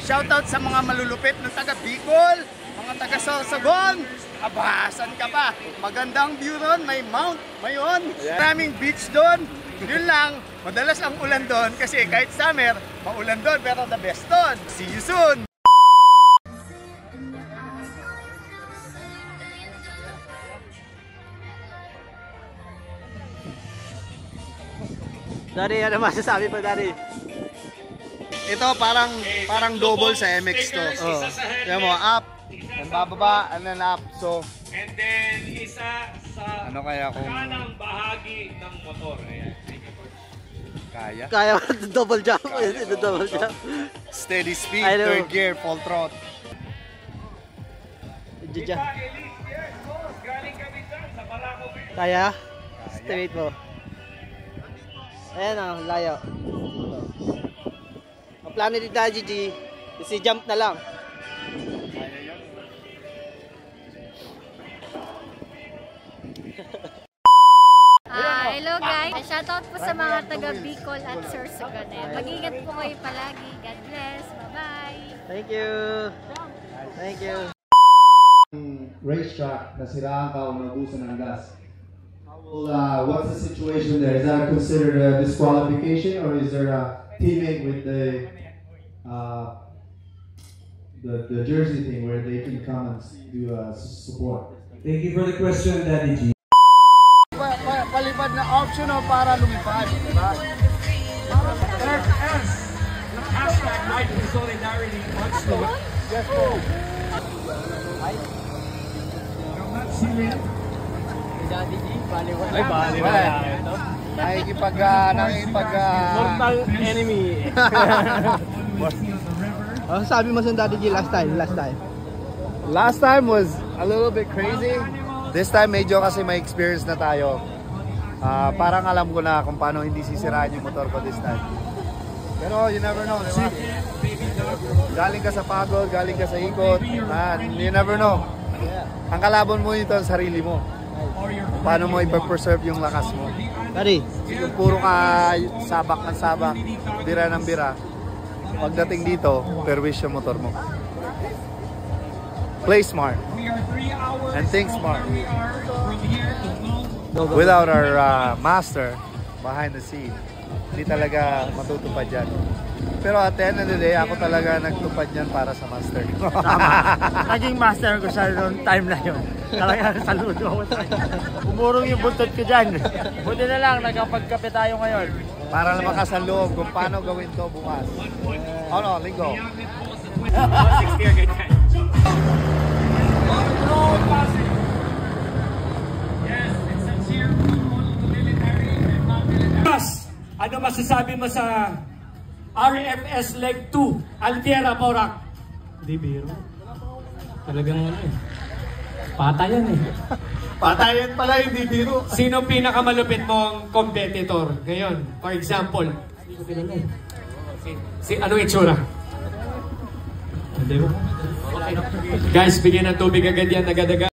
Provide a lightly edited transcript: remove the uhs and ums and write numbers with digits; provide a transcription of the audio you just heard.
Shoutout sa mga malulupit ng taga Bicol, mga taga Sorsogon. Abasan ka pa. Magandang view ron, may mount, mayon. Maraming beach doon. Yun lang, madalas ang ulan doon kasi kahit summer, maulan doon pero the best doon. See you soon! Daddy, ano masasabi mo, Daddy? Ito parang double sa MX to. Oh. Yan mo, up, and bababa, and then up. So, and then isa sa ano kaya kung kanang bahagi ng motor. Ayan. Kaya? Kaya double jump. Double jump. Steady speed, third gear, full throttle. Kaya? Straight mo. Ayan o, layo. Ang plano ni Daddy G, si jump na lang. Hello guys, shoutout po sa mga taga Bicol at Sorsogon. Mag-ingat po kayo palagi. God bless. Bye-bye. Thank you. Thank you. Racetrack, nasiraan ka o naubusan ng gas. What's the situation there? Is that considered a disqualification, or is there a teammate with the jersey thing where they can come and do support? Thank you for the question, Daddy G. Palipad na option o para lumipad, diba? Hashtag Night of Solidarity on Slow. Yes po. Daddy G, baliwala. Ay, baliwala. Nakikipag mortal enemy. Ano sabi mo sa Daddy G last time? Last time was a little bit crazy. This time medyo kasi may experience na tayo. Parang alam ko na kung paano hindi sisiraan yung motor ko this time. Pero you never know, diba? Galing ka sa pagod, galing ka sa ikot, you never know. Ang kalaban mo ito ang sarili mo. Paano mo i-preserve yung lakas mo. Daddy, Yung puro ka sabak ng sabak, bira ng bira, pagdating dito, perwish yung motor mo. Play smart and think smart. Without our master behind the scene, hindi talaga matutupad yan. Pero at the end of the day, ako talaga nagtupad yan para sa master. tama. Naging master ko sa noong time na yun. Talaga saludo ako sa kanya. Umurong yung buntot ko dyan. Buti na lang, nagkapagkape tayo ngayon. Para na makasaloob kung paano gawin to bukas. Oh no, linggo. 160 agad yan. Ano masasabi mo sa RFS Leg 2, Altiera Porac? Hindi biro. Talagang ano eh. Patayan eh. Patayan pala, hindi biro. Sino pinakamalupit mong competitor ngayon? For example, anong itsura? Hindi ba? Okay. Guys, bigyan ng tubig agad yan, agad-agad.